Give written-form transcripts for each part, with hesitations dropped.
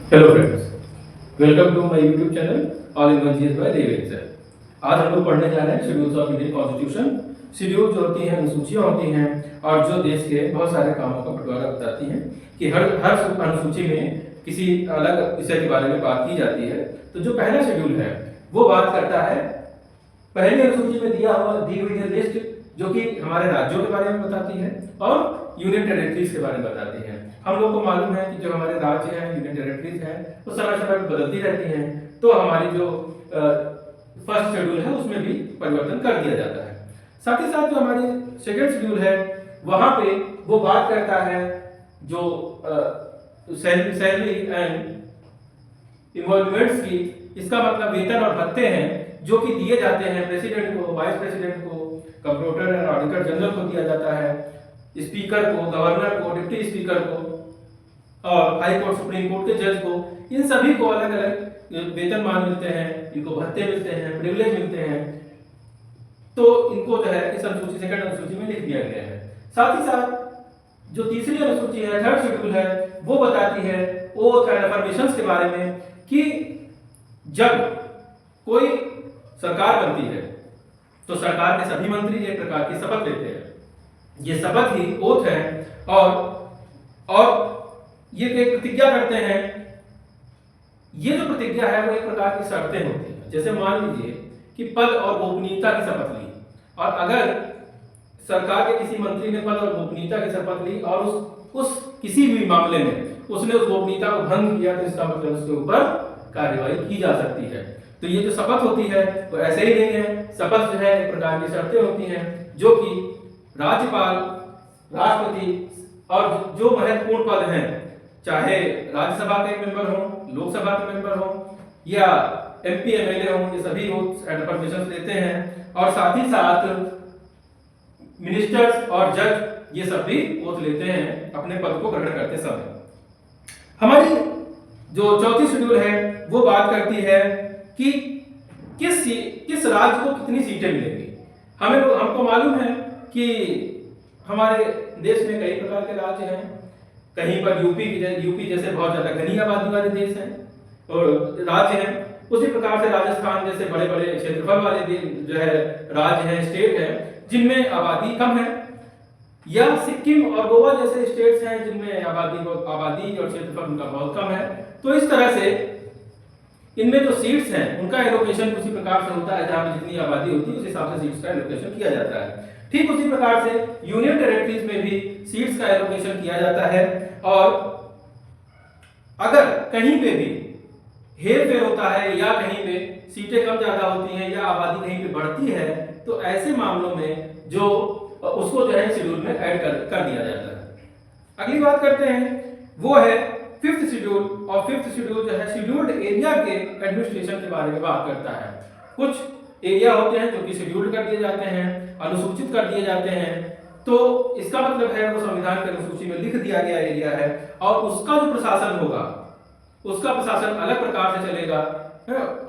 Hello friends, welcome to my YouTube channel all in one GS by Devendra sir. आज हम लोग पढ़ने जा रहे हैं schedules of Indian constitution. Schedule जो होती हैं अनुसूचियां होती हैं और जो देश के बहुत सारे कामों का बंटवारा बताती हैं कि हर हर अनुसूची में किसी अलग विषय के बारे में बात की जाती है। तो जो पहला शेड्यूल है वो बात करता है, पहली अनुसूची में दी हुई है लिस्ट जो कि हमारे राज्यों के बारे में बताती है और यूनियन टेरिटरीज के बारे में बताती है। हम लोग को मालूम है कि जो हमारे राज्य हैं, यूनियन टेरिटरीज हैं, वो समय समय पर बदलती रहती हैं। तो हमारी जो फर्स्ट शेड्यूल है उसमें भी परिवर्तन कर दिया जाता है। साथ ही साथ जो हमारी सेकेंड शेड्यूल है वहां पे वो बात करता है जो सैलरी एंड इन्वॉल्वमेंट्स की। इसका मतलब वेतन और भत्ते हैं जो कि दिए जाते हैं प्रेसिडेंट को, वाइस प्रेसिडेंट को, कंप्ट्रोलर एंड ऑडिटर जनरल को दिया जाता है, स्पीकर को, गवर्नर को, डिप्टी स्पीकर को और हाई कोर्ट सुप्रीम कोर्ट के जज को। इन सभी को अलग अलग वेतनमान मिलते हैं, इनको भत्ते मिलते हैं, प्रिविलेज मिलते हैं। तो इनको जो है इस अनुसूची सेकंड अनुसूची में लिख दिया गया है। साथ ही साथ जो तीसरी अनुसूची है, थर्ड शेड्यूल है, वो बताती है ओथ एंड अफर्मेशंस के बारे में कि जब कोई सरकार बनती है तो सरकार के सभी मंत्री एक प्रकार की शपथ लेते हैं। ये शपथ ही ओथ है और ये एक प्रतिज्ञा करते हैं। ये जो प्रतिज्ञा है वो एक प्रकार की शर्तें होती हैं। जैसे मान लीजिए कि पद और गोपनीयता की शपथ ली, और अगर सरकार के किसी मंत्री ने पद और गोपनीयता की शपथ ली और उस किसी भी मामले में उसने उस गोपनीयता को भंग किया तो इसका मतलब उसके ऊपर कार्रवाई की जा सकती है। तो ये जो शपथ होती है वो ऐसे ही नहीं है। शपथ जो है एक प्रकार की शर्तें होती हैं जो कि राज्यपाल, राष्ट्रपति और जो महत्वपूर्ण पद हैं, चाहे राज्यसभा के मेंबर हो, लोकसभा के मेंबर हो या एमपी एमएलए हो, ये सभी ओथ एंड परमिशन लेते हैं। और साथ ही साथ मिनिस्टर्स और जज ये सब भी ओथ लेते हैं अपने पद को ग्रहण करते समय। हमारी जो चौथी शेड्यूल है वो बात करती है कि किस राज्य को कितनी सीटें मिलेंगी। हमको मालूम है कि हमारे देश में कई प्रकार के राज्य हैं। कहीं पर यूपी जैसे बहुत ज्यादा घनी आबादी वाले देश हैं और राज्य हैं। उसी प्रकार से राजस्थान जैसे बड़े बड़े क्षेत्रफल वाले जो है राज्य हैं, स्टेट हैं जिनमें आबादी कम है, या सिक्किम और गोवा जैसे स्टेट्स हैं जिनमें आबादी और क्षेत्रफल उनका बहुत कम है। तो इस तरह से इनमें जो सीट्स हैं उनका एलोकेशन उसी प्रकार से होता है, जहां पर जितनी आबादी होती है उस हिसाब से सीट्स का एलोकेशन किया जाता है। ठीक उसी प्रकार से यूनियन टेरिटरीज में भी सीट्स का एलोकेशन किया जाता है। और अगर कहीं पे भी हेर फेर होता है या कहीं पे सीटें कम ज्यादा होती हैं या आबादी कहीं पे बढ़ती है तो ऐसे मामलों में जो उसको जो है शेड्यूल में ऐड कर दिया जाता है। अगली बात करते हैं वो है फिफ्थ शेड्यूल। और फिफ्थ शेड्यूल जो है शेड्यूल्ड एरिया के एडमिनिस्ट्रेशन के बारे में बात करता है। कुछ एरिया होते हैं जो कि शेड्यूल्ड कर दिए जाते हैं, अनुसूचित कर दिए जाते हैं। तो इसका मतलब है वो संविधान की अनुसूची में लिख दिया गया एरिया है और उसका जो प्रशासन होगा उसका प्रशासन अलग प्रकार से चलेगा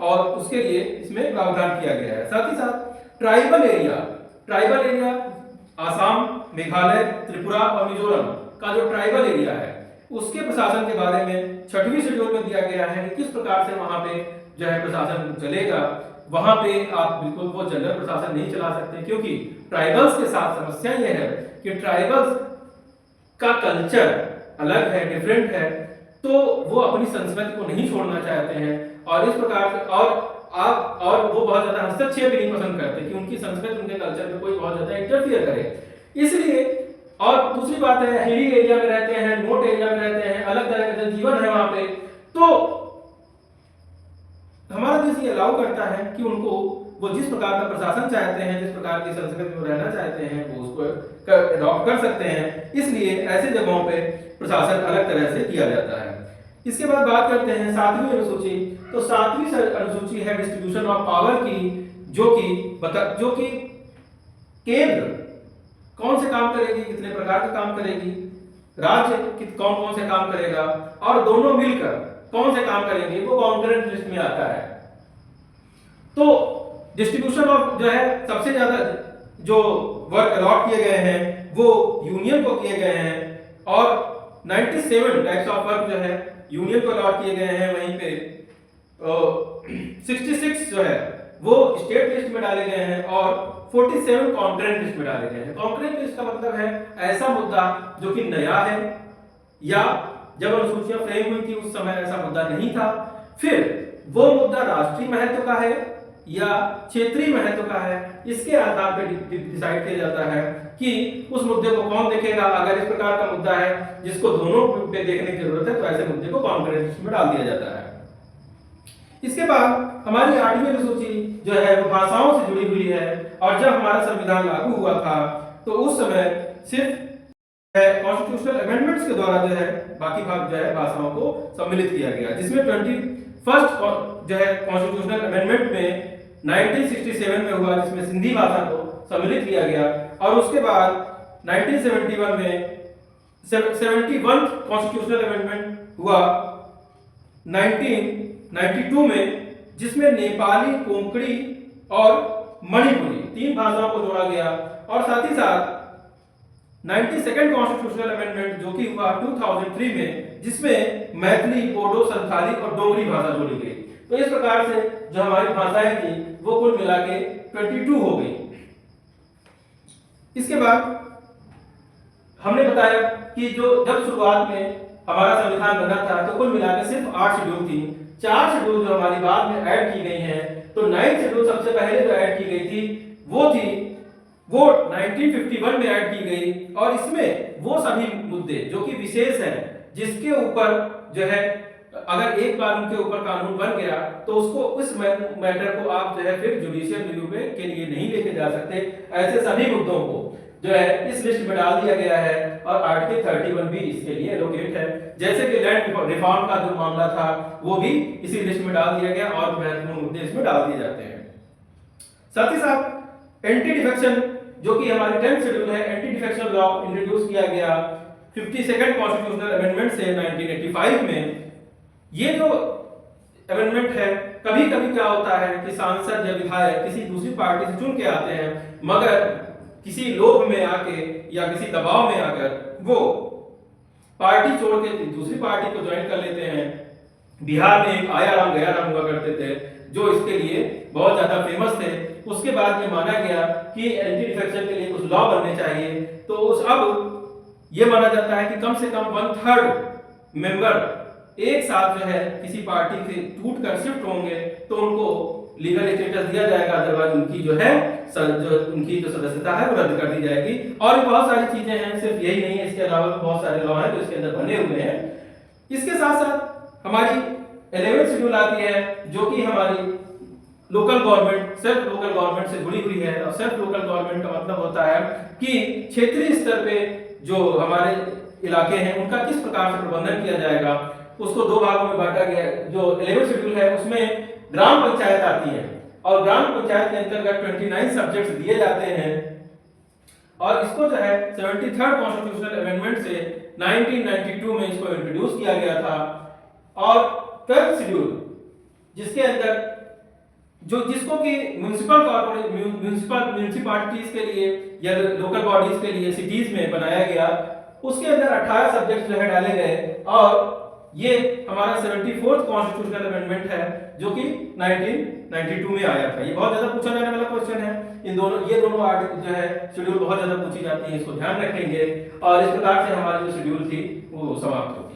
और उसके लिए इसमें प्रावधान किया गया है। साथ ही साथ ट्राइबल एरिया आसाम, मेघालय, त्रिपुरा और मिजोरम का जो ट्राइबल एरिया है उसके प्रशासन के बारे में छठवीं शेड्यूल में दिया गया है कि किस प्रकार से वहां पे जो है प्रशासन चलेगा। वहां पे आप बिल्कुल वो जनरल प्रशासन नहीं चला सकते, क्योंकि ट्राइबल्स के साथ समस्या यह है कि ट्राइबल्स का कल्चर अलग है, डिफरेंट है, तो वो अपनी संस्कृति को नहीं छोड़ना चाहते हैं और इस प्रकार से और वो बहुत ज्यादा हस्तक्षेप भी नहीं पसंद करते कि उनकी संस्कृति, उनके कल्चर में कोई बहुत ज्यादा इंटरफियर करे। इसलिए और दूसरी बात है हिली एरिया में रहते हैं, रिमोट एरिया में रहते हैं, अलग तरह का जीवन है वहां पे। तो हमारा देश ये अलाउ करता है कि उनको वो जिस प्रकार का प्रशासन चाहते हैं, जिस प्रकार की संस्कृति में रहना चाहते हैं वो उसको अडॉप्ट कर सकते हैं। इसलिए ऐसे जगहों पे प्रशासन अलग तरह से किया जाता है। इसके बाद बात करते हैं सातवीं अनुसूची। तो सातवीं अनुसूची है डिस्ट्रीब्यूशन ऑफ पावर की, जो कि केंद्र कौन से काम करेगी, कितने प्रकार के काम करेगी, राज्य कौन कौन से काम करेगा और दोनों मिलकर कौन से काम करेंगे, वो कॉन्करेंट लिस्ट में आता है। तो डिस्ट्रीब्यूशन ऑफ जो है सबसे ज्यादा जो वर्क अलॉट किए गए हैं वो यूनियन को किए गए हैं और 97 टाइप्स ऑफ वर्क जो है यूनियन को अलॉट किए गए हैं, वहीं पे 66 जो है वो स्टेट लिस्ट में डाले गए हैं और 47 कॉन्करेंट लिस्ट में डाले गए हैं। कॉन्करेंट लिस्ट का मतलब है ऐसा मुद्दा जो कि नया है या जब अनुसूचियां फ्रेम हुई थी उस समय ऐसा मुद्दा नहीं था, फिर वो मुद्दा राष्ट्रीय महत्व का है या क्षेत्रीय महत्व का है, इसके आधार पर डिसाइड किया जाता है कि उस मुद्दे को कौन देखेगा। अगर इस प्रकार का मुद्दा है जिसको दोनों पे देखने की जरूरत है तो ऐसे मुद्दे को कॉन्करेंट लिस्ट में डाल दिया जाता है। इसके बाद हमारी 8वीं अनुसूची जो है वो भाषाओं से जुड़ी हुई है और जब हमारा संविधान लागू हुआ था तो उस समय सिर्फ कॉन्स्टिट्यूशनल अमेंडमेंट्स के द्वारा जो है बाकी भाग जो है भाषाओं को सम्मिलित किया गया, जिसमें 21st जो है कॉन्स्टिट्यूशनल अमेंडमेंट में 1967 में हुआ जिसमें सिंधी भाषा को सम्मिलित किया गया और उसके बाद 1971 में 71 कॉन्स्टिट्यूशनल अमेंडमेंट हुआ 1992 में, जिसमें नेपाली, कोंकणी और मणिपुरी 3 भाषाओं को जोड़ा गया और साथ ही साथ 92nd कॉन्स्टिट्यूशनल अमेंडमेंट जो कि हुआ 2003 में, जिसमें मैथिली, बोडो, संथाली और डोगरी भाषा जोड़ी गई। तो इस प्रकार से जो हमारी भाषाएं थी वो कुल मिला के 22 हो गई। इसके बाद हमने बताया कि जो जब शुरुआत में हमारा संविधान बना था तो कुल मिलाकर सिर्फ 8 शेड्यूल थी। 4 शेड्यूल जो हमारी बाद में ऐड की गई हैं, तो 9th शेड्यूल सबसे पहले जो ऐड की गई थी वो 1951 में ऐड की गई और इसमें वो सभी मुद्दे जो कि विशेष हैं, जिसके ऊपर जो है अगर एक बार उनके ऊपर कानून बन गया तो उसको उस मैटर को आप जो है फिर जुडिशियल रिव्यू के लिए नहीं लेके जा सकते, ऐसे सभी मुद्दों को जो है इस लिस्ट में डाल दिया गया है और आर्टिकल 31 भी इसके लिए एलोकेट है। जैसे कि लैंड रिफॉर्म का जो मामला था वो भी इसी लिस्ट में डाल दिया गया और महत्वपूर्ण मुद्दे इसमें डाल दिए जाते हैं। साथ ही साथ एंटी डिफेक्शन जो कि हमारी 10th शेड्यूल है, एंटी डिफेक्शन लॉ इंट्रोड्यूस किया गया 52nd कॉन्स्टिट्यूशनल अमेंडमेंट से 1985 में। ये जो अमेंडमेंट है, कभी कभी क्या होता है कि सांसद या विधायक किसी दूसरी पार्टी से चुन के आते हैं, मगर किसी लोभ में आके या किसी दबाव में आकर वो पार्टी छोड़ के दूसरी पार्टी को ज्वाइन कर लेते हैं। बिहार में एक आया राम गया राम हुआ करते थे जो इसके लिए बहुत ज्यादा फेमस थे। उसके बाद ये माना गया कि एंटी डिफेक्शन के लिए कुछ लॉ बनने चाहिए, तो उस अब ये माना जाता है कि कम से कम 1/3 मेंबर एक साथ जो है किसी पार्टी से टूट कर शिफ्ट होंगे तो उनको लीगल स्टेटस दिया जाएगा, अदरवाइज उनकी जो है उनकी जो सदस्यता है वो रद्द कर दी जाएगी। और भी बहुत सारी चीजें हैं, सिर्फ यही नहीं है, इसके अलावा भी बहुत सारे लॉ हैं जो इसके अंदर बने हुए हैं। इसके साथ साथ हमारी 11th शेड्यूल आती है जो कि हमारी local government, self local government से जुड़ी हुई है। और सेल्फ लोकल गवर्नमेंट का मतलब होता है कि क्षेत्रीय स्तर पे जो हमारे इलाके हैं उनका किस प्रकार से प्रबंधन किया जाएगा, उसको 2 भागों में बांटा गया। जो 11th शेड्यूल है उसमें ग्राम पंचायत आती है और ग्राम पंचायत के अंतर्गत 29 सब्जेक्ट्स दिए जाते हैं और इसको जो है 73rd कॉन्स्टिट्यूशनल अमेंडमेंट से 1992 में इसको इंट्रोड्यूस किया गया था। और 12th शेड्यूल जिसके अंदर जिसको कि म्युनिसिपैलिटीज के लिए या लोकल बॉडीज के लिए सिटीज में बनाया गया, उसके अंदर 18 सब्जेक्ट जो है डाले गए और ये हमारा 74th कॉन्स्टिट्यूशनल अमेंडमेंट है जो कि 1992 में आया था। ये बहुत ज्यादा पूछा जाने वाला क्वेश्चन है। ये दोनों जो है शेड्यूल बहुत ज्यादा पूछी जाती है, इसको ध्यान रखेंगे और इस प्रकार से हमारी जो शेड्यूल थी वो समाप्त होगी।